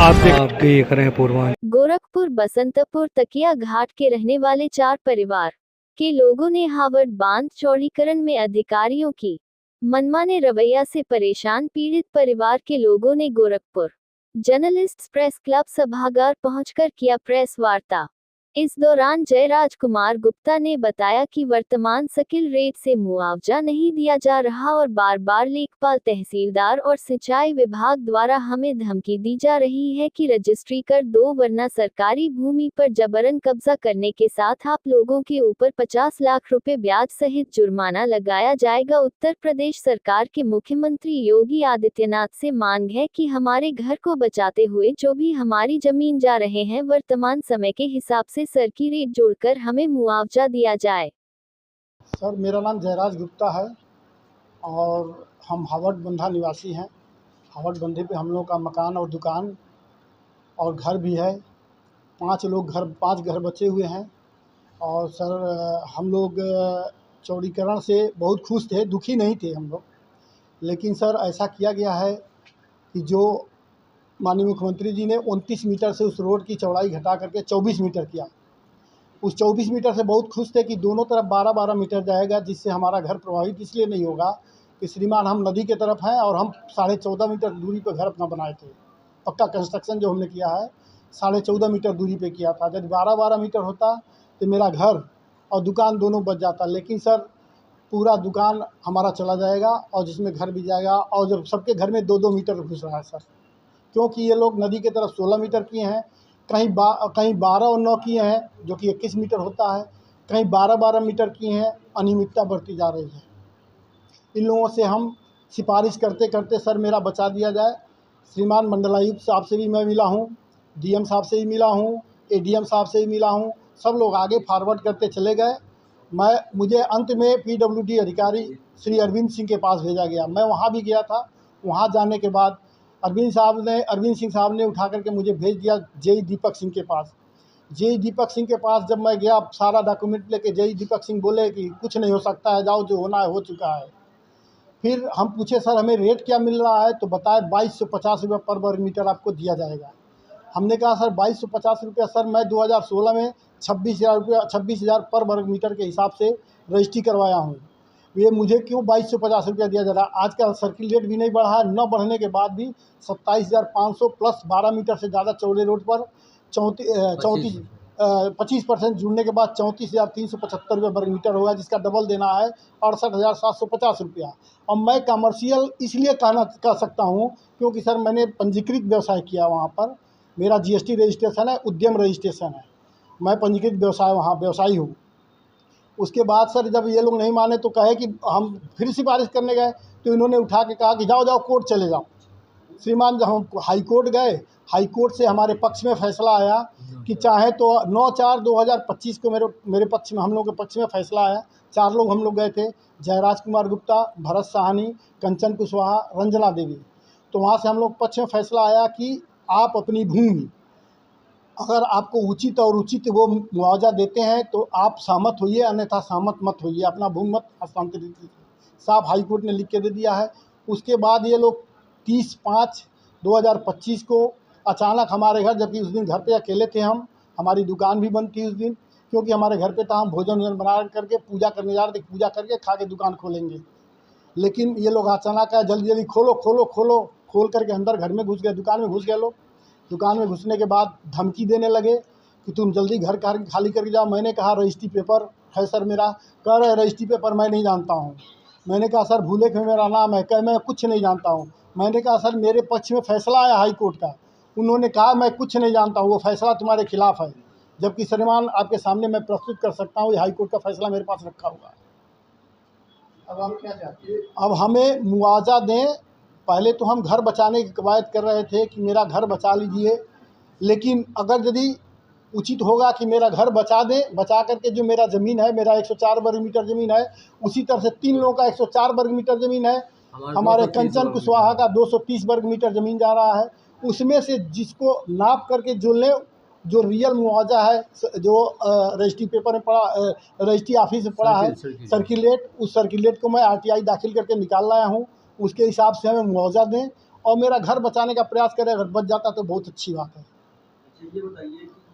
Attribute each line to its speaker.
Speaker 1: आप देख रहे हैं पूर्वांचल।
Speaker 2: गोरखपुर बसंतपुर तकिया घाट के रहने वाले 4 परिवार के लोगों ने हावड़ बांध चौड़ीकरण में अधिकारियों की मनमाने रवैया से परेशान पीड़ित परिवार के लोगों ने गोरखपुर जर्नलिस्ट्स प्रेस क्लब सभागार पहुंचकर किया प्रेस वार्ता। इस दौरान जयराज कुमार गुप्ता ने बताया कि वर्तमान स्किल रेट से मुआवजा नहीं दिया जा रहा और बार बार लेखपाल तहसीलदार और सिंचाई विभाग द्वारा हमें धमकी दी जा रही है कि रजिस्ट्री कर दो वरना सरकारी भूमि पर जबरन कब्जा करने के साथ आप लोगों के ऊपर 50 लाख रुपए ब्याज सहित जुर्माना लगाया जाएगा। उत्तर प्रदेश सरकार के मुख्यमंत्री योगी आदित्यनाथ से मांग है कि हमारे घर को बचाते हुए जो भी हमारी जमीन जा रहे हैं वर्तमान समय के हिसाब से सर की रेट जोड़कर हमें मुआवजा दिया जाए।
Speaker 3: सर, मेरा नाम जयराज गुप्ता है और हम हावड़ बंधा निवासी हैं। हावड़ बंधे पे हम लोग का मकान और दुकान और घर भी है। 5 घर बचे हुए हैं। और सर, हम लोग चौड़ीकरण से बहुत खुश थे, दुखी नहीं थे हम लोग। लेकिन सर, ऐसा किया गया है कि जो माननीय मुख्यमंत्री जी ने 29 मीटर से उस रोड की चौड़ाई घटा करके 24 मीटर किया। उस 24 मीटर से बहुत खुश थे कि दोनों तरफ 12-12 मीटर जाएगा, जिससे हमारा घर प्रभावित इसलिए नहीं होगा कि श्रीमान हम नदी के तरफ हैं और हम 14.5 मीटर दूरी पर घर अपना बनाए थे। पक्का कंस्ट्रक्शन जो हमने किया है 14.5 मीटर दूरी पे किया था। यदि 12-12 मीटर होता तो मेरा घर और दुकान दोनों बच जाता। लेकिन सर, पूरा दुकान हमारा चला जाएगा और जिसमें घर भी जाएगा। और जब सबके घर में 2-2 मीटर घुस रहा है सर, क्योंकि ये लोग नदी की तरफ 16 मीटर किए हैं, कहीं 12 और 9 किए हैं जो कि 21 मीटर होता है, कहीं 12-12 मीटर किए हैं। अनियमितता बढ़ती जा रही है। इन लोगों से हम सिफारिश करते करते सर मेरा बचा दिया जाए। श्रीमान मंडलायुक्त साहब से भी मैं मिला हूँ, डीएम साहब से भी मिला हूँ, एडीएम साहब से भी मिला हूँ। सब लोग आगे फॉरवर्ड करते चले गए। मुझे अंत में पीडब्ल्यूडी अधिकारी श्री अरविंद सिंह के पास भेजा गया। मैं वहाँ भी गया था। वहाँ जाने के बाद अरविंद सिंह साहब ने उठा करके मुझे भेज दिया जेई दीपक सिंह के पास। जेई दीपक सिंह के पास जब मैं गया, सारा डॉक्यूमेंट लेके, जेई दीपक सिंह बोले कि कुछ नहीं हो सकता है, जाओ, जो होना है हो चुका है। फिर हम पूछे सर हमें रेट क्या मिल रहा है, तो बताए 2250 रुपये पर वर्ग मीटर आपको दिया जाएगा। हमने कहा सर 2250 रुपया सर, मैं 2016 में 26,000 पर वर्ग मीटर के हिसाब से रजिस्ट्री करवाया हूँ। ये मुझे क्यों 2250 रुपया दिया जा रहा है? आज का सर्किल रेट भी नहीं बढ़ा है। न बढ़ने के बाद भी 27,500 प्लस 12 मीटर से ज़्यादा चौड़े रोड पर 25% जुड़ने के बाद 34,375 रुपये वर्ग मीटर होगा, जिसका डबल देना है 68,750 रुपया। और मैं कमर्शियल इसलिए कह सकता हूँ क्योंकि सर मैंने पंजीकृत व्यवसाय किया वहाँ पर। मेरा जीएसटी रजिस्ट्रेशन है, उद्यम रजिस्ट्रेशन है। मैं पंजीकृत व्यवसायी हूँ। उसके बाद सर जब ये लोग नहीं माने तो कहे कि हम फिर सिफारिश करने गए, तो इन्होंने उठा के कहा कि जाओ कोर्ट चले जाओ। श्रीमान, जब हम हाई कोर्ट गए, हाई कोर्ट से हमारे पक्ष में फैसला आया कि चाहे तो 9/4/2025 को मेरे पक्ष में, हम लोगों के पक्ष में फैसला आया। 4 लोग हम लोग गए थे, जयराज कुमार गुप्ता, भरत साहनी, कंचन कुशवाहा, रंजना देवी। तो वहाँ से हम लोग पक्ष में फैसला आया कि आप अपनी भूमि, अगर आपको उचित और उचित वो मुआवजा देते हैं तो आप सहमत होइए, अन्यथा सहमत मत होइए, अपना भूमि मत हस्तांतरित कीजिए। साहब हाई कोर्ट ने लिख के दे दिया है। उसके बाद ये लोग 30/5/2025 को अचानक हमारे घर, जबकि उस दिन घर पे अकेले थे हम, हमारी दुकान भी बंद थी उस दिन, क्योंकि हमारे घर पे था, हम भोजन बना करके पूजा करने जा रहे थे, पूजा करके खा के दुकान खोलेंगे। लेकिन ये लोग अचानक आए, जल्दी जल्दी खोल करके अंदर घर में घुस गए, दुकान में घुस गए लोग। दुकान में घुसने के बाद धमकी देने लगे कि तुम जल्दी घर खाली करके जाओ। मैंने कहा रजिस्ट्री पेपर है सर मेरा। कह रहे रजिस्ट्री पेपर मैं नहीं जानता हूँ। मैंने कहा सर भूले के मेरा नाम है, कह मैं कुछ नहीं जानता हूँ। मैंने कहा सर मेरे पक्ष में फैसला आया हाई कोर्ट का। उन्होंने कहा मैं कुछ नहीं जानता हूँ, वो फैसला तुम्हारे खिलाफ है। जबकि श्रीमान आपके सामने मैं प्रस्तुत कर सकता हूँ, हाई कोर्ट का फैसला मेरे पास रखा हुआ है।
Speaker 4: अब आप क्या चाहते हैं?
Speaker 3: अब हमें मुआवजा दें। पहले तो हम घर बचाने की कवायद कर रहे थे कि मेरा घर बचा लीजिए, लेकिन अगर यदि उचित होगा कि मेरा घर बचा दें, बचा करके जो मेरा ज़मीन है, मेरा 104 वर्ग मीटर ज़मीन है, उसी तरह से 3 लोगों का 104 वर्ग मीटर ज़मीन है। हमारे कंचन कुशवाहा का 230 वर्ग मीटर ज़मीन जा रहा है। उसमें से जिसको नाप करके जो लें, जो रियल मुआवजा है, जो रजिस्ट्री पेपर में पड़ा, रजिस्ट्री ऑफिस में पड़ा है सर्किलेट, उस सर्किलेट को मैं आरटीआई दाखिल करके निकाल लाया हूँ। उसके हिसाब से हमें मुआवजा दें और मेरा घर बचाने का प्रयास करे, अगर बच जाता तो बहुत अच्छी बात है।
Speaker 4: अच्छा ये बताइए कि